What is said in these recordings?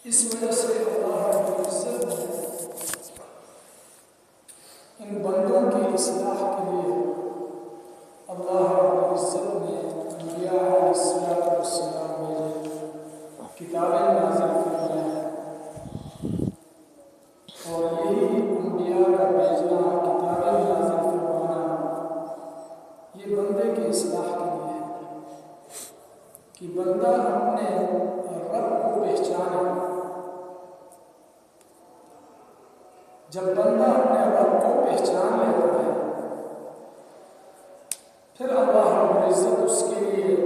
اس وجہ سے اللہ رب العزت نے ان بندوں کی اصلاح کے لیے اللہ رب العزت نے انبیاء علیہ السلام میں کتابیں نازل فرمائی ہیں، اور یہی انبیاء کا بھیجنا، کتابیں نازل فرمانا، یہ بندے کی اصلاح کے لیے ہے کہ بندہ اپنے رب کو پہچانے۔ جب بندہ اپنے رب کو پہچان لیتا ہے پھر اللہ رب العزت اس کے لیے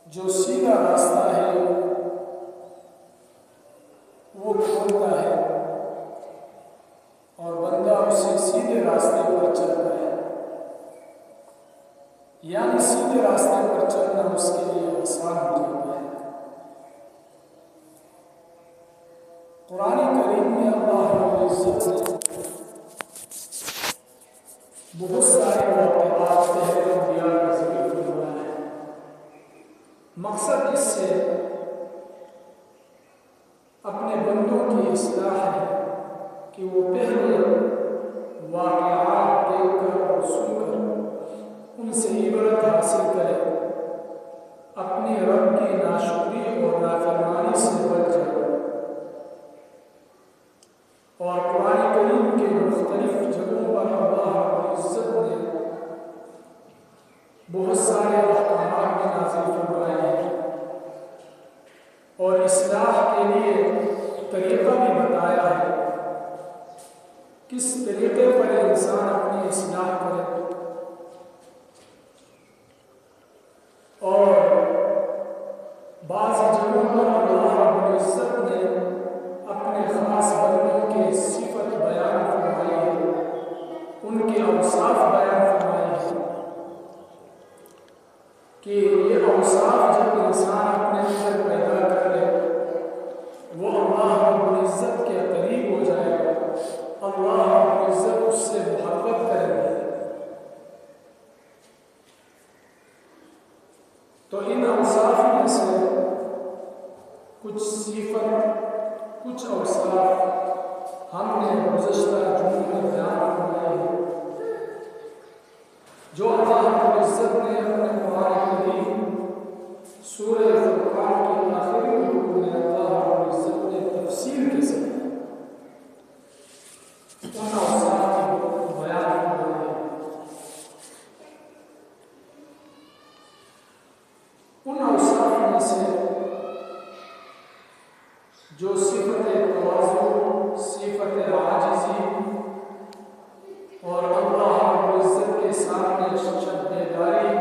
جو سیدھا راستہ ہے وہ کھولتا ہے اور بندہ اسے سیدھے راستے پر چلتا ہے، یعنی سیدھے راستے پر چلنا اس کے لیے آسان ہو جاتا ہے۔ قرآن کریم میں اللہ رب العزت نے بہت سارے واقعات پہلے انبیاء کا ذکر فرمایا ہے۔ مقصد اس سے اپنے بندوں کی اصلاح ہے کہ وہ پہلے واقعات دیکھ کر اور سن کر ان سے عبرت حاصل کرے، اپنی رب کی ناشکری اور نافرمانی سے بچ جائے، اور قرآن کریم کے مختلف جگہوں پر اللہ رب العزت نے بہت سارے احکامات بھی نازل فرمائے ہیں اور اصلاح کے لیے طریقہ بھی بتایا ہے، کس طریقے پر انسان اپنی اصلاح کرے۔ اور بعض جگہوں پر اللہ رب العزت نے اپنے خاص بندوں کی صفت بیان فرمائی ہے، ان کے اوصاف بیان فرمائے ہیں کہ یہ اوصاف جب انسان اپنے اندر پیدا کر لے وہ اللہ رب العزت کے قریب ہو جائے گا، اللہ رب العزت اس سے محبت کرے گا۔ تو ان اوصاف میں سے کچھ صفت، کچھ اوصاف ہم نے گزشتہ جمعوں میں بیان فرمائے ہیں، جو اللہ رب العزت نے اپنے قرآن کریم سورہ فرقان کے آخری رکوع میں اللہ رب العزت نے تفصیل کے ساتھ ان اوصاف کی بیان فرمائے ہیں۔ ان اوصاف میں سے جو صفت تواضع، صفت عاجزی اور اللہ رب العزت کے سامنے شدیداری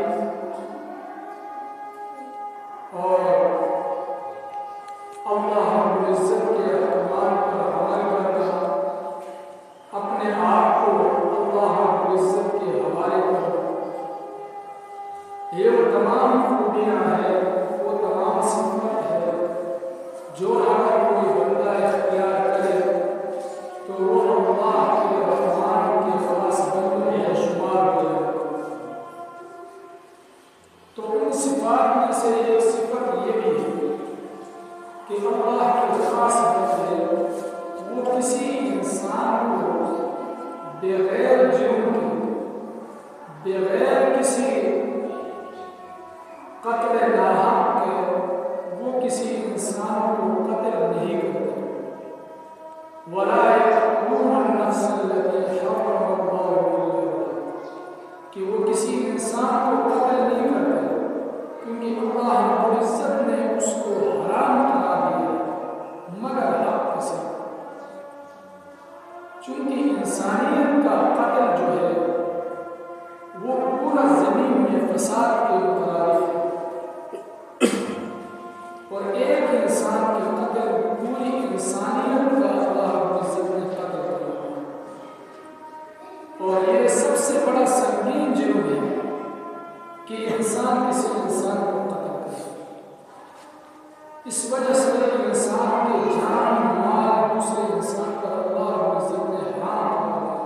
اور اللہ رب العزت کے احکامات پر عمل کرنا، اپنے آپ کو اللہ رب العزت کے حوالے کرنا، یہ وہ تمام خوبیاں ہیں، وہ تمام صفات ہے جو اگر کوئی بندہ اختیار کرے تو وہ اللہ کے رحمان کے خاص بندوں میں شمار ہو جائے۔ تو ان صفات میں سے ایک صفت یہ بھی ہے کہ اللہ کے خاص بندے وہ کسی انسان کو بغیر جرم کے، بغیر کسی قتل ناحق کے وہ کسی انسان کو قتل نہیں کرتے۔ وَلَا يَقْتُلُونَ النَّفْسَ الَّتِي حَرَّمَ اللَّهُ إِلَّا بِالْحَقِّ، کہ وہ کسی انسان کو قتل نہیں کرتے کیونکہ اللہ رب العزت نے اس کو حرام قرار دیا مگر حق کے ساتھ، چونکہ انسانیت کا قتل جو ہے وہ پورا زمین میں فساد کے مترادف ہے، اور ایک انسان کے قتل پوری انسانیت کا اللہ رب العزت نے قتل کیا، اور یہ سب سے بڑا سنگین جرم ہے کہ انسان کسی انسان کو قتل کرے۔ اس وجہ سے انسان کے جان مال دوسرے انسان پر اللہ رب العزت نے حرام کر دیا۔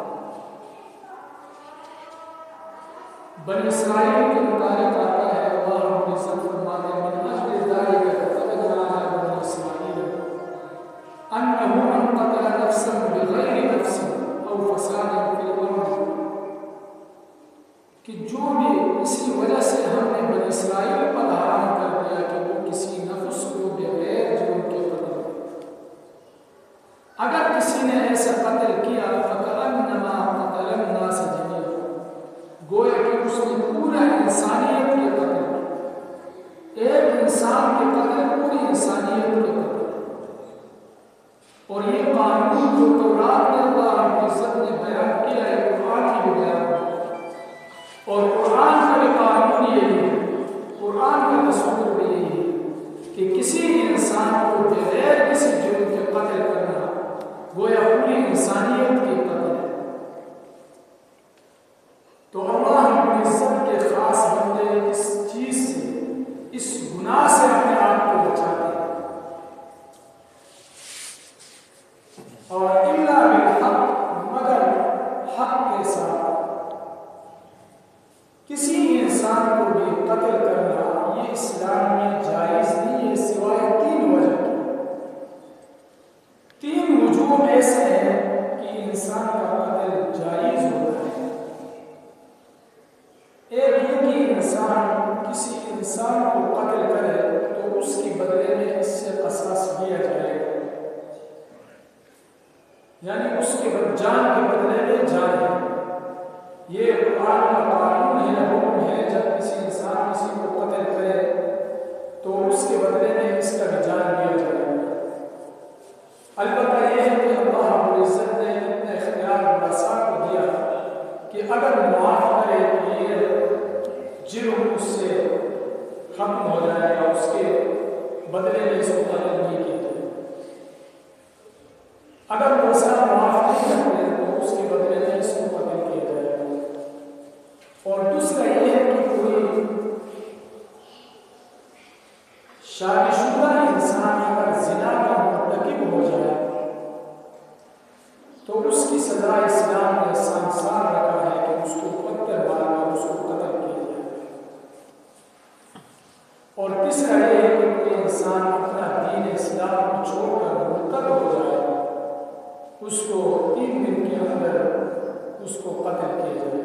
بنی اسرائیل کے متعلق آتا ہے، اللہ رب العزت فرماتے ہیں من اجل ذلك كتبنا على بني اسرائیل شادی شدہ انسان اگر زنا کا مرتکب ہو جائے تو اس کی سزا اسلام نے سنسار رکھا ہے کہ اس کو پتھر مار کر اس کو قتل کیا جائے. اور تیسرا یہ ہے کہ کوئی انسان اپنا دین اسلام کو چھوڑ کر مرتد ہو جائے اس کو 3 دن کے اندر اس کو قتل کیا جائے.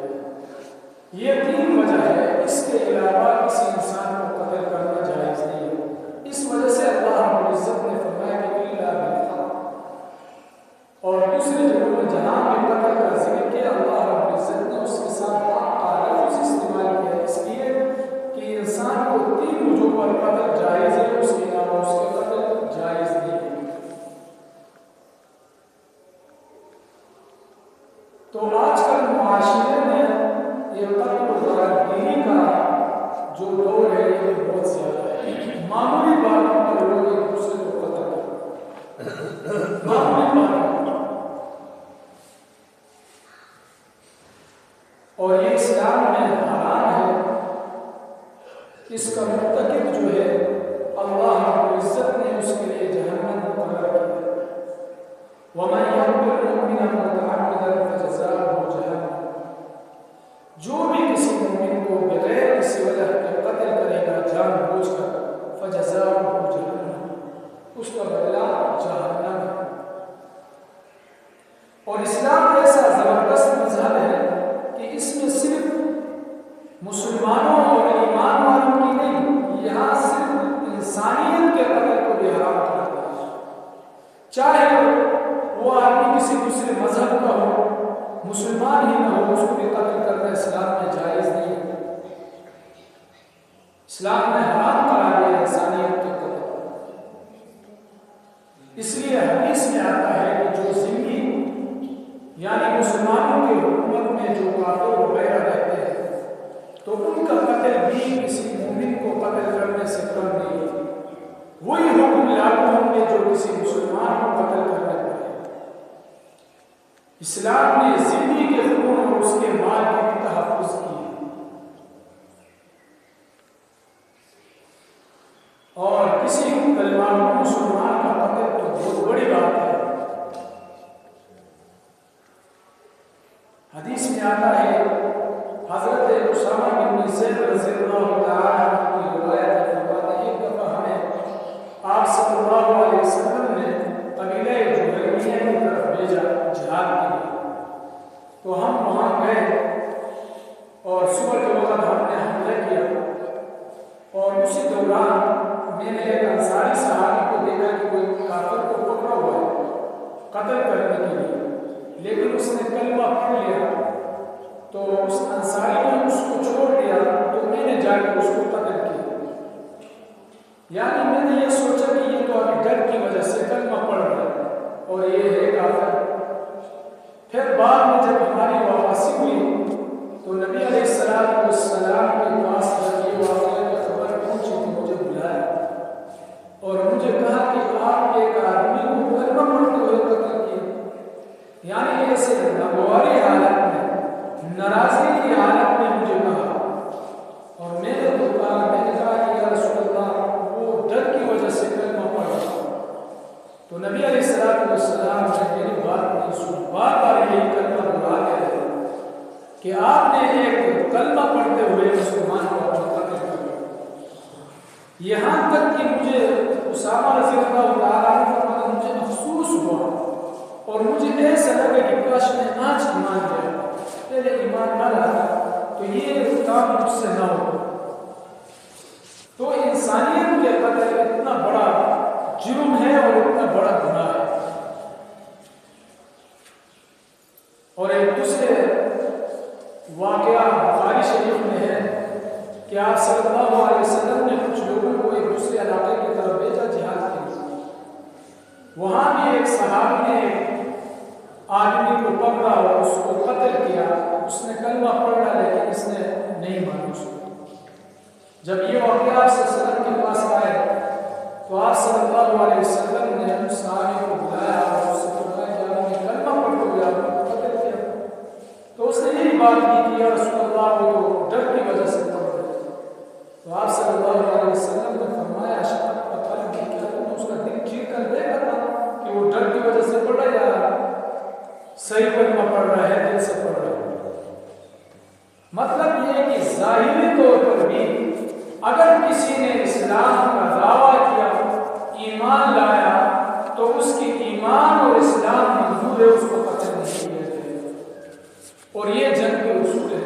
یہ 3 وجہ ہے. اس کے علاوہ کسی انسان کو قتل کرنا جائز نہیں ہے. اس وجہ سے اللہ رب العزت نے فرمایا کہ الا بالحق. اور دوسری جگہ میں جہاں بھی قتل کا ذکر کیا اللہ رب العزت نے اس کے ساتھ حق کا لفظ استعمال کیا اس لیے کہ انسان کو 3 وجوہ پر قتل جائز ہے. اس کے علاوہ اس کا قتل جائز نہیں ہے. تو آج کل معاشرے میں یہ قتل و غارتگیری کا جو دور ہے یہ بہت زیادہ ہے. معمولی باتوں پر لوگ ایک دوسرے کو قتل کرتے ہیں. معمولی باتوں اور یہ اسلام میں حرام ہے. اس کا مرتکب جو ہے اللہ رب العزت نے اس کے لیے جہنم مقرر کیا ہے. وَمَن يَقْتُلْ مُؤْمِنًا مُتَعَمِّدًا فَجَزَاؤُهُ جَهَنَّمُ. جو بھی کسی مومن کو بغیر کسی وجہ کے قتل کرے گا جان بوجھ کر فَجَزَاؤُهُ جَهَنَّمُ. اس کا بدلہ جہنم ہے. اور اسلام ایسا زبردست مذہب ہے کہ اس میں صرف مسلمانوں اور ایمان والوں کی نہیں, یہاں صرف انسانیت کے قتل کو بھی حرام کر دیا ہے. چاہے وہ آدمی کسی دوسرے مذہب کا ہو, مسلمان ہی نہ ہو, اس کو بھی قتل کرنا اسلام میں جائز نہیں ہے. اسلام نے حرام قرار دیا انسانیت کے قتل. اس لیے حدیث میں آتا ہے کہ جو ذمہ یعنی مسلمانوں کی حکومت میں جو کافر وغیرہ رہتے ہیں تو ان کا قتل بھی کسی مومن کو قتل کرنے سے کم نہیں ہے. وہی حکم لاگو ہوں گے جو کسی مسلمان کو قتل کرنے پڑے. اسلام نے ذمہ کے خون اور اس کے مال کی تحفظ کی ہے. اور کسی مسلمان کا قتل تو بہت بڑی بات ہے. حدیث میں آتا ہے حضرت اسامہ بن زید رضی اللہ تعالی عنہ کی روایت ہے. ایک دفعہ ہمیں آپ صلی اللہ علیہ وسلم نے قبیلہ جہیلیہ کی طرف بھیجا جہاد کے لیے. تو ہم وہاں گئے اور صبح کے وقت ہم نے حملہ کیا. اور اسی دوران میں نے ایک انصاری صحابی کو دیکھا کہ کوئی کافر کو پکڑا ہوا ہے قتل کرنے کے لیے, لیکن اس نے کلمہ پڑھ لیا. تو اس انصاری نے اس کو چھوڑ دیا. تو میں نے جا کر اس کو قتل کیا. یعنی میں نے یہ سوچا کہ یہ تو ابھی ڈر کی وجہ سے کلمہ پڑھ رہا ہے اور یہ ہے کافر. پھر بعد میں جب ہماری واپسی ہوئی تو نبی علیہ السلام کے پاس جب یہ واقعہ کی خبر پہنچی تو مجھے بلایا اور مجھے کہا کہ آپ ایک آدمی کو کلمہ پڑھتے ہوئے قتل کیا. یعنی ایسے ناگواری حالت میں, ناراضگی کی حالت میں مجھے کہا. اور میں نے تو کہا, میں نے کہا کہ یا رسول اللہ وہ ڈر کی وجہ سے کلمہ پڑھ رہا. تو نبی علیہ السلام نے میری بات نہیں سنی. بار بار یہی کلمہ دہرا کے کہ آپ نے ایک کلمہ پڑھتے ہوئے مسلمان کو قتل کر دیا. یہاں تک کہ مجھے اسامہ رضی اللہ تعالیٰ عنہ مجھے افسوس ہوا اور مجھے ایسا لگا کہ کاش میں آج ایمان لیا. پہلے ایمان نہ لاتا تو یہ کام مجھ سے نہ ہو. تو انسانیت کے قتل اتنا بڑا جرم ہے اور اتنا بڑا گناہ ہے. اور ایک دوسرے واقعہ بخاری شریف میں ہے کہ آپ صلی اللہ علیہ وسلم نے کچھ لوگوں کو ایک دوسرے علاقے کی طرف بھیجا جہاد کے لیے. وہاں بھی ایک صحابی نے ایک آدمی کو پکڑا اور اس کو قتل کیا. اس نے کلمہ پڑھا لیکن اس نے نہیں مانا اس کو. جب یہ واقعہ آپ صلی اللہ علیہ وسلم کے پاس آئے تو آپ صلی اللہ علیہ وسلم نے اس صحابی کو بلایا اور اس سے فرمایا کہ آپ نے کلمہ پڑھتے ہوئے آپ کو قتل کیا. تو اس نے یہی بات کی کہ یا رسول اللہ وہ ڈر کی وجہ سے پڑھ رہے. تو آپ صلی اللہ علیہ وسلم نے فرمایا اشفق اسلام کا دعویٰ کیا، ایمان لایا، تو اس کی ایمان اور اسلام منظور ہے، اس کو قتل نہیں کیا جائے گا۔ اور یہ جنگ کے اصول ہے۔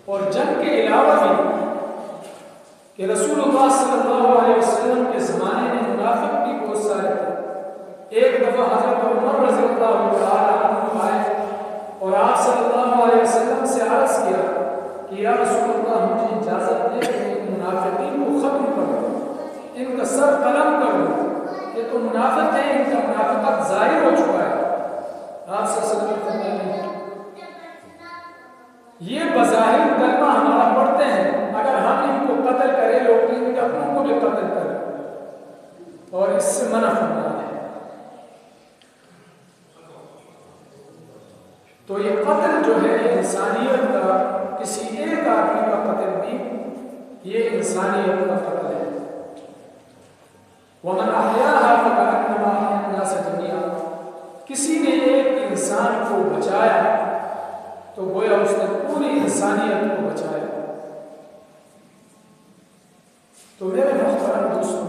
اور جنگ کے علاوہ بھی کہ رسول اللہ صلی اللہ علیہ وسلم کے زمانے میں منافق بھی بہت سارے تھے۔ ایک دفعہ حضرت عمر رضی اللہ تعالیٰ عنہ آئے اور آپ صلی اللہ علیہ وسلم سے عرض کیا کہ یا رسول اللہ مجھے اجازت دے کہ ان منافقین کو ختم کر دو، ان کا سر قلم کر دو، یہ تو منافق ہیں، ان کا منافقت ظاہر ہو چکا ہے۔ آپ صلی اللہ علیہ وسلم فرماتے ہیں یہ بظاہر کلمہ ہمارا پڑھتے ہیں، اگر ہم ان کو قتل کریں لوگ ان کے اپنوں کو بھی قتل کریں، اور اس سے منع فرمایا ہے۔ تو یہ قتل جو ہے انسانیت کا، کسی ایک آدمی کا قتل بھی یہ انسانیت کا قتل ہے۔ وَمَنْ أَحْيَاهَا فَكَأَنَّمَا أَحْيَا النَّاسَ جَمِيعًا، کسی نے ایک انسان کو بچایا تو گویا اس نے پوری انسانیت کو بچایا۔ تو میرے محترم دوستوں،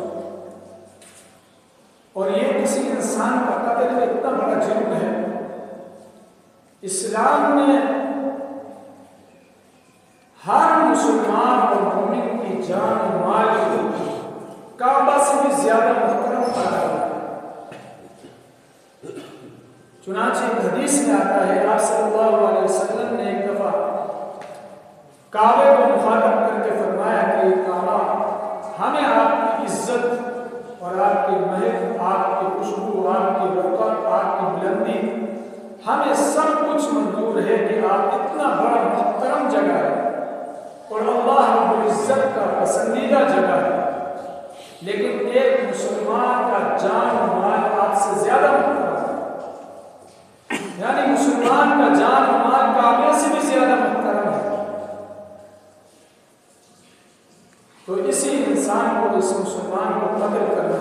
اور یہ کسی انسان کا قتل اتنا بڑا جرم ہے، اسلام نے ہر مسلمان اور مومن کی جان و مال کو کعبہ سے بھی زیادہ محترم قرار دیا۔ چنانچہ حدیث میں آتا ہے آپ صلی اللہ علیہ وسلم نے ایک دفعہ کعبے کو مخاطب کر کے فرمایا کہ یہ کعبہ ہمیں آپ کی عزت اور آپ کی مہک، آپ کی خوشبو، آپ کی برکت، آپ کی بلندی، ہمیں سب کچھ منظور ہے کہ آپ اتنا بڑا محترم جگہ ہے اور اللہ رب العزت کا پسندیدہ جگہ ہے، لیکن ایک مسلمان کا جان و مال آپ سے زیادہ محترم ہے، یعنی مسلمان کا جان و مال کعبے سے بھی زیادہ محترم ہے۔ تو اسی انسان کو، اس مسلمان کو قتل کرنا،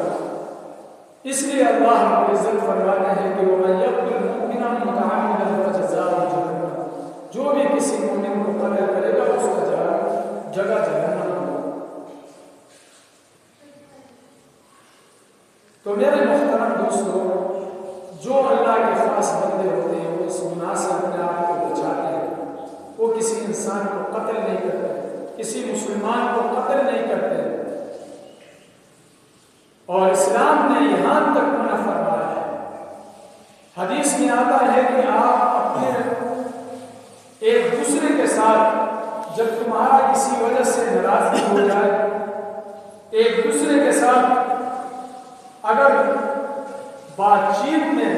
اس لیے اللہ رب العزت فرماتے ہیں کہ وَمَن يَقْتُلْ مُؤْمِنًا مُتَعَمِّدًا فَجَزَاؤُهُ جَهَنَّمُ، جو بھی کسی مومن کو قتل کرے گا اس کا جگہ جہنم ہوگا۔ تو میرے محترم دوستوں، جو اللہ کے خاص بندے ہوتے ہیں وہ اس گناہ سے اپنے آپ کو بچاتے ہیں، وہ کسی انسان کو قتل نہیں کرتے، کسی مسلمان کو قتل نہیں کرتے، اور اسلام نے یہاں تک منع فرمایا ہے۔ حدیث میں آتا ہے کہ آپ اپنے ایک دوسرے کے ساتھ جب تمہارا کسی وجہ سے ناراضگی ہو جائے، ایک دوسرے کے ساتھ اگر بات چیت میں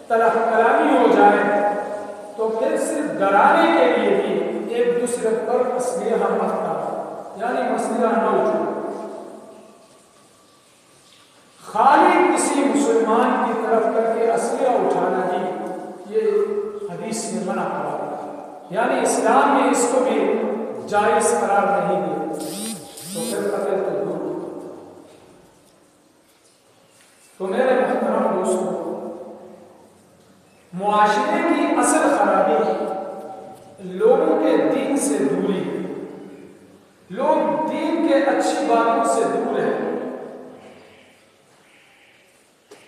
طرف کلامی ہو جائے تو پھر صرف ڈرانے کے لیے بھی ایک دوسرے پر اسلحہ مت ڈالو، یعنی اسلحہ نہ اٹھاؤ۔ خالی کسی مسلمان کی طرف کر کے اسلحہ اٹھانا ہی یہ حدیث میں منع کرا، یعنی اسلام نے اس کو بھی جائز قرار نہیں دیا، تو پھر قتل تو دور۔ تو میرے محترم دوستوں، معاشرے کی اصل خرابی لوگوں کے دین سے دوری، لوگ دین کے اچھی باتوں سے دور ہیں،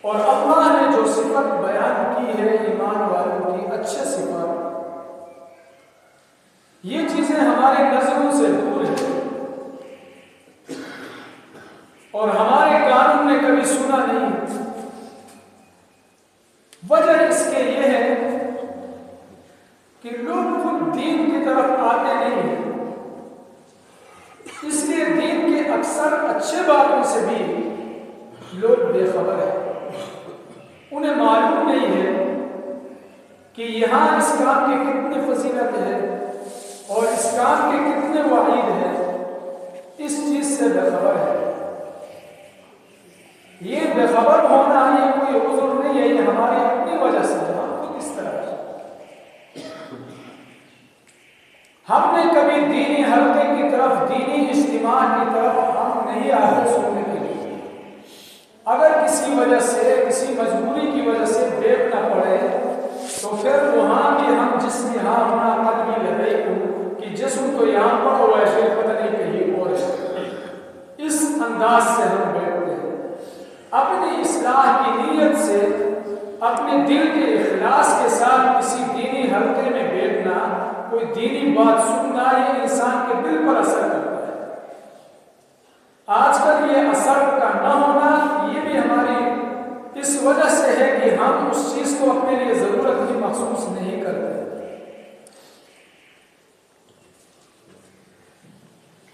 اور اللہ نے جو صفت بیان کی ہے ایمان والوں کی اچھے صفات، یہ چیزیں ہمارے نظروں سے دور ہیں اور ہمارے کانوں نے کبھی سنا نہیں۔ وجہ اس کے یہ ہے کہ لوگ خود دین کی طرف آتے نہیں ہیں، اس لیے دین کے اکثر اچھے باتوں سے بھی لوگ بے خبر ہیں، انہیں معلوم نہیں ہے کہ یہاں اس کام کی کتنی فضیلت ہے اور اس کام کے کتنے وعید ہیں، اس چیز سے بے خبر ہے۔ یہ بے خبر ہونا یہ کوئی عذر نہیں ہے، یہ ہماری اپنی وجہ سے ہے، ہم خود اس طرح ہے۔ ہم نے کبھی دینی حلقے کی طرف، دینی اجتماع کی طرف ہم نہیں آتے سننے کے لیے۔ اگر کسی وجہ سے، کسی مجبوری کی وجہ سے بیٹھنا پڑے تو پھر وہاں بھی ہم جس یہاں ہونا قلبی لدیکم کہ جسم تو یہاں پڑا ہوا ہے، پھر پتہ نہیں کہیں اور ہے، انداز سے ہم بیٹھتے ہیں، اپنی اصلاح کی نیت سے، اپنے دل کے اخلاص کے ساتھ کسی دینی حلقے میں بیٹھنا، کوئی دینی بات سننا، یہ انسان کے دل پر اثر کرتا ہے۔ آج کل یہ اثر کا نہ ہونا یہ بھی ہماری اس وجہ سے ہے کہ ہم اس چیز کو اپنے لیے ضرورت ہی محسوس نہیں کرتے۔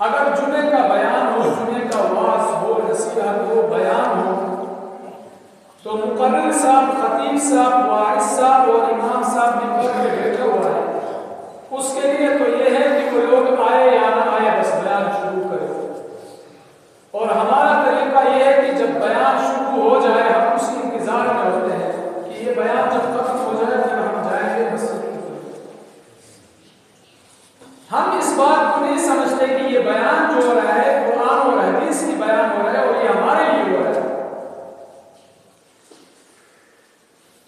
اگر جمعے کا بیان ہو، جمعے کا واعظ ہو، نصیحت ہو، بیان ہو، تو مقرر صاحب، خطیب صاحب، واعظ صاحب اور امام صاحب ممبر پہ بیٹھے ہوا ہے، اس کے لیے تو یہ ہے کہ وہ لوگ آئے یا نہ آئے بس بیان شروع کرے، اور ہمارا طریقہ یہ ہے کہ جب بیان شروع ہو جائے ہم اس انتظار میں ہوتے ہیں کہ یہ بیان جب ختم ہو جائے پھر ہم جائیں گے مسجد کی طرف۔ ہم اس بات کو نہیں سمجھتے کہ یہ بیان جو ہو رہا ہے قرآن اور حدیث کی بیان ہو رہا ہے اور یہ ہمارے لیے ہو رہا ہے،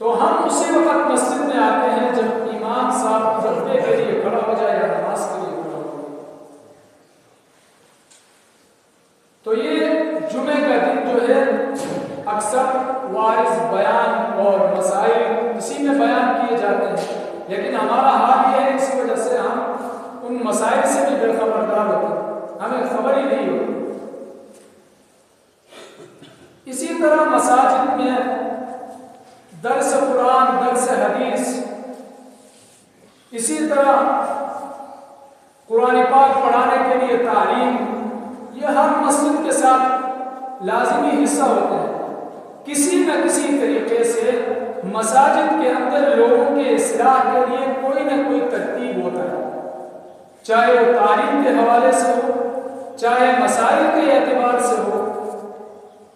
تو ہم اسی وقت مسجد میں آتے ہیں جب امام صاحب خطبے کے لیے کھڑا ہو جائے یا نماز کے لیے کھڑا ہو جائے۔ تو یہ جمعے کا دن جو ہے اکثر واعظ، بیان اور مسائل اسی میں بیان کیے جاتے ہیں، لیکن ہمارا حال یہ ہے اسی وجہ سے ہم ان مسائل سے بھی بے خبردار ہوتے ہیں، ہمیں خبر ہی نہیں ہوتی۔ اسی طرح مساجد میں درس قرآن، درس حدیث، اسی طرح قرآن پاک پڑھانے کے لیے تعلیم، یہ ہر مسجد کے ساتھ لازمی حصہ ہوتے ہیں۔ کسی نہ کسی طریقے سے مساجد کے اندر لوگوں کے اصلاح کے لیے کوئی نہ کوئی ترتیب ہوتا ہے، چاہے وہ تعلیم کے حوالے سے ہو، چاہے مسائل کے اعتبار سے ہو،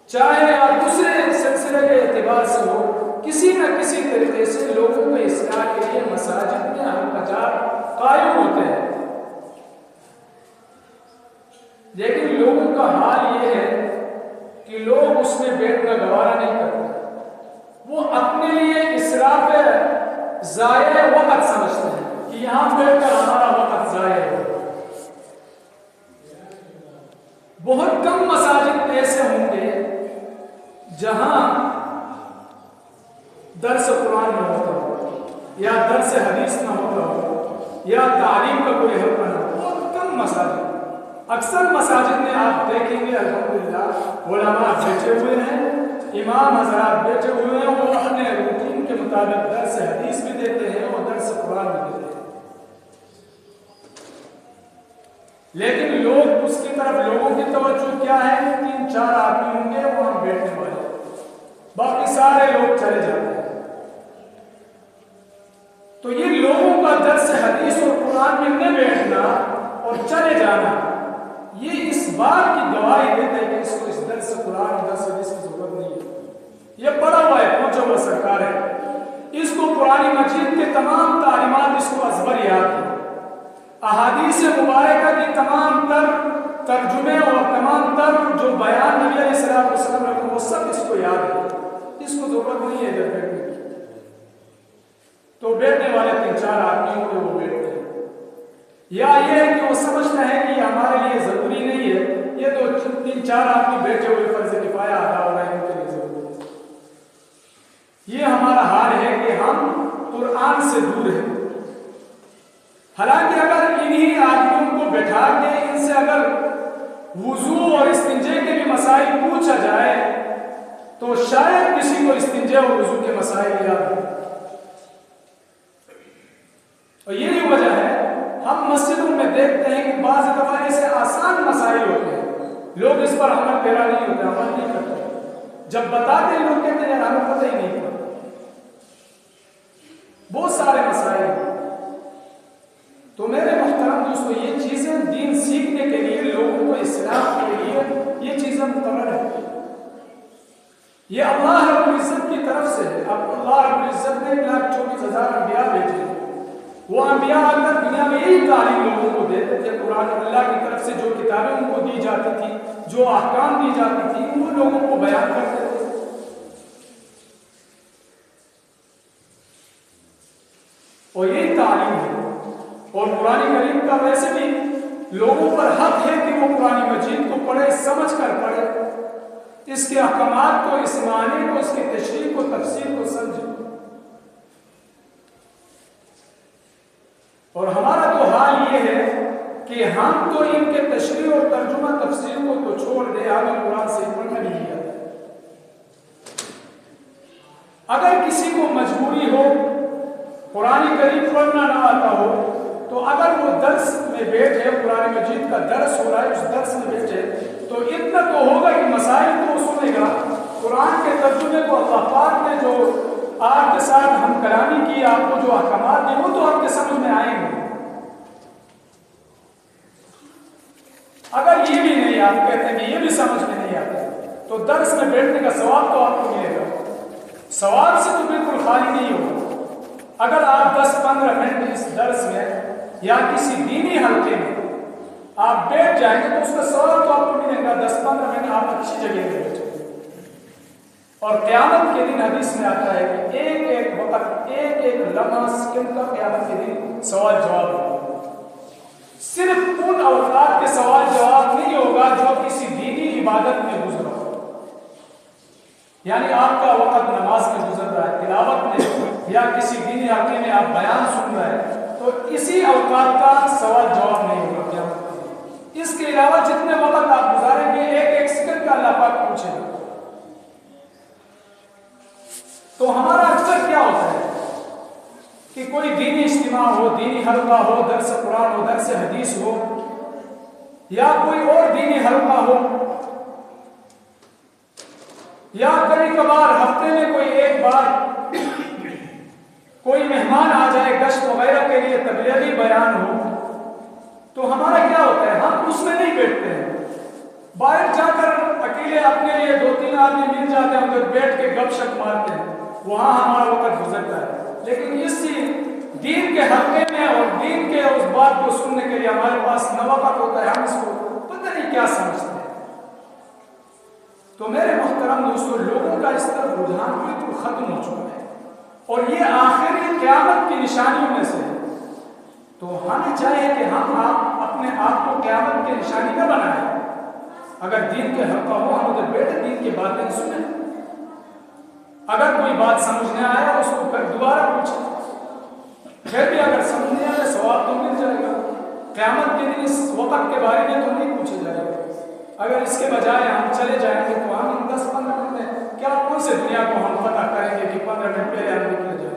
چاہے دوسرے سلسلے کے اعتبار سے ہو، کسی نہ کسی طریقے سے لوگوں کے اصلاح کے لیے مساجد میں حلقات قائم ہوتے ہیں۔ لیکن لوگوں کا حال یہ ہے کہ لوگ اس میں بیٹھنا گوارا نہیں کرتے، وہ اپنے لیے اسراف ضائع وقت سمجھتے ہیں کہ یہاں بیٹھ کر ہمارا وقت ضائع ہو۔ بہت کم مساجد ایسے ہوں گے جہاں درس قرآن نہ ہوتا ہو، یا درس حدیث نہ ہوتا ہو، یا تعلیم کا کوئی حلقہ نہ ہو، بہت کم مساجد۔ اکثر مساجد میں آپ دیکھیں گے الحمدللہ علماء بیٹھے ہوئے ہیں، امام حضرات بیٹھے ہوئے ہیں، وہ اپنے روٹین کے مطابق درس حدیث بھی دیتے ہیں اور درس قرآن بھی دیتے ہیں، لیکن لوگ اس کی طرف لوگوں کی توجہ کیا ہے؟ 3-4 آدمی ہوں گے وہاں بیٹھنے والے، باقی سارے لوگ چلے جاتے ہیں۔ تو یہ لوگوں کا درس حدیث اور قرآن میں نہ بیٹھنا اور چلے جانا، یہ اس بات کی گواہی دیتا ہے کہ اس کو اس درس قرآن اور درس حدیث کی ضرورت نہیں ہے، یہ پڑھا ہوا ہے، پہنچا ہوا سرکار ہے، اس کو قرآن مجید کے تمام تعلیمات اس کو ازبر یاد ہے، احادیث مبارکہ کی تمام تر ترجمے اور تمام تر جو بیان نبی علیہ السلام نے وہ سب اس کو یاد ہے، اس کو ضرورت نہیں ہے ادھر بیٹھنے کی۔ تو بیٹھنے والے 3-4 آدمی ہوں گے وہ بیٹھتے ہیں، یا یہ ہے کہ وہ سمجھتا ہے کہ یہ ہمارے لیے ضروری نہیں ہے، یہ تو 3-4 آدمی بیٹھے ہوئے فرض کفایہ ادا ہو رہا ہے ان کے لیے ضروری ہے۔ یہ ہمارا حال ہے کہ ہم قرآن سے دور ہیں، حالانکہ اگر انہی آدمیوں کو بٹھا کے ان سے اگر وضو اور استنجے کے بھی مسائل پوچھا جائے تو شاید کسی کو استنجے اور وضو کے مسائل یاد ہوں، اور یہی وجہ ہے ہم مسجدوں میں دیکھتے ہیں کہ بعض دفعہ ایسے آسان مسائل ہوتے ہیں، لوگ اس پر عمل پیرا نہیں ہوتے، عمل نہیں کرتے، جب بتاتے ہیں لوگ کہتے ہیں یار ہمیں پتہ ہی نہیں پڑتا۔ بہت سارے مسائل ہیں، تو میرے محترم دوستو یہ چیزیں دین سیکھنے کے لیے، لوگوں کو اصلاح کے لیے یہ چیزیں مقرر ہیں، یہ اللہ رب العزت کی طرف سے ہے۔ اب اللہ رب العزت نے 1,24,000 انبیاء بھیجے ہیں، وہ انبیاء آ کر دنیا میں یہی تعلیم لوگوں کو دیتے تھے، قرآن اللہ کی طرف سے جو کتابیں ان کو دی جاتی تھی، جو احکام دی جاتی تھی، وہ لوگوں کو بیان کرتے تھے، اور یہی تعلیم ہے۔ اور قرآن کریم کا ویسے بھی لوگوں پر حق ہے کہ وہ قرآن مجید کو پڑھے، سمجھ کر پڑھے، اس کے احکامات کو، اس معنی کو، اس کی تشریح کو، تفسیر کو سمجھیں۔ اور ہمارا تو حال یہ ہے کہ ہم تو ان کے تشریح اور ترجمہ تفسیر کو تو چھوڑ دیں، ہمیں قرآن سے پڑھنا نہیں آتا۔ اگر کسی کو مجبوری ہو، قرآن کریم پڑھنا نہ آتا ہو، تو اگر وہ درس میں بیٹھے، قرآن مجید کا درس ہو رہا ہے، اس درس میں بیٹھے تو اتنا تو ہوگا کہ مسائل تو سنے گا، قرآن کے ترجمے کو اللہ پاک نے جو آپ کے ساتھ ہم کلامی کی، آپ کو جو احکامات دی، وہ تو آپ کے سمجھ میں آئیں گے۔ اگر یہ بھی نہیں، آپ کہتے ہیں کہ یہ بھی سمجھ میں نہیں آتا، تو درس میں بیٹھنے کا ثواب تو آپ کو ملے گا، ثواب سے تو بالکل خالی نہیں ہوگا۔ اگر آپ 10-15 منٹ اس درس میں یا کسی دینی حلقے میں آپ بیٹھ جائیں گے تو اس کا ثواب تو آپ کو ملے گا، 10-15 منٹ آپ اچھی جگہ میں بیٹھیں۔ اور قیامت کے دن حدیث میں آتا ہے کہ ایک ایک وقت، ایک ایک لمحہ، سیکنڈ کا قیامت کے دن سوال جواب ہوگا۔ صرف ان اوقات کے سوال جواب نہیں ہوگا جو کسی دینی عبادت میں گزرا ہو، یعنی آپ کا وقت نماز میں گزر رہا ہے، تلاوت میں، یا کسی دینی حلقے میں آپ بیان سن رہے ہیں، تو اسی اوقات کا سوال جواب نہیں ہوگا قیامت کے دن۔ اس کے علاوہ جتنے وقت آپ گزاریں گے، ایک ایک سیکنڈ کا اللہ پاک پوچھے گا۔ تو ہمارا اکثر کیا ہوتا ہے کہ کوئی دینی اجتماع ہو، دینی حلقہ ہو، درس قرآن ہو، درس حدیث ہو، یا کوئی اور دینی حلقہ ہو، یا کبھی کبھار ہفتے میں کوئی ایک بار کوئی مہمان آ جائے گشت وغیرہ کے لیے، تبلیغی بیان ہو، تو ہمارا کیا ہوتا ہے، ہم اس میں نہیں بیٹھتے ہیں، باہر جا کر اکیلے اپنے لیے 2-3 آدمی مل جاتے ہیں، ہم بیٹھ کے گپ شپ مارتے ہیں، وہاں ہمارا وقت گزرتا ہے۔ لیکن اسی دین کے حلقے میں اور دین کے اس بات کو سننے کے لیے ہمارے پاس نہ وقت ہوتا ہے، ہم اس کو پتہ نہیں کیا سمجھتے ہیں۔ تو میرے محترم دوستو، لوگوں کا اس طرف رجحان بالکل ختم ہو چکا ہے، اور یہ آخری قیامت کی نشانیوں میں سے ہے۔ تو ہمیں چاہیے کہ ہم اپنے آپ کو قیامت کی نشانی نہ بنائیں۔ اگر دین کے حلقہ ہو، ہم ادھر بیٹھے دین کی باتیں سنیں، اگر کوئی بات سمجھ نہ آیا اس کو پھر دوبارہ پوچھیں، پھر بھی اگر سمجھ نہیں آیا ثواب تو مل جائے گا۔ قیامت کے دن اس وقت کے بارے میں تو نہیں پوچھا جائے گا۔ اگر اس کے بجائے ہم چلے جائیں گے تو ہم ان 10-15 منٹ میں کیا کون سے دنیا کو ہم پتہ کریں گے کہ 15 منٹ پہلے ہم نکلے جائیں۔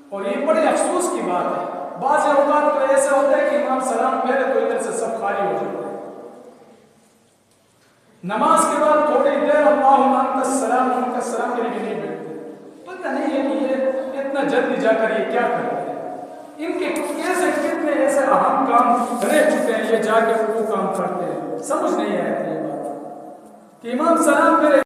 اور یہ بڑے افسوس کی بات ہے، بعض اوقات تو ایسا ہوتا ہے کہ امام سلام پہلے تو ادھر سے سب خالی ہو جاتے ہیں، نماز کے بعد تھوڑی دیر اللہم انت السلام منک السلام کے لیے نہیں بیٹھتے، پتہ نہیں ہے کہ یہ اتنا جلدی جا کر یہ کیا کرتے ہیں، ان کے کیسے کتنے ایسے اہم کام رہ چکے ہیں، یہ جا کے وہ کام کرتے ہیں، سمجھ نہیں آتی یہ بات کہ امام سلام پہلے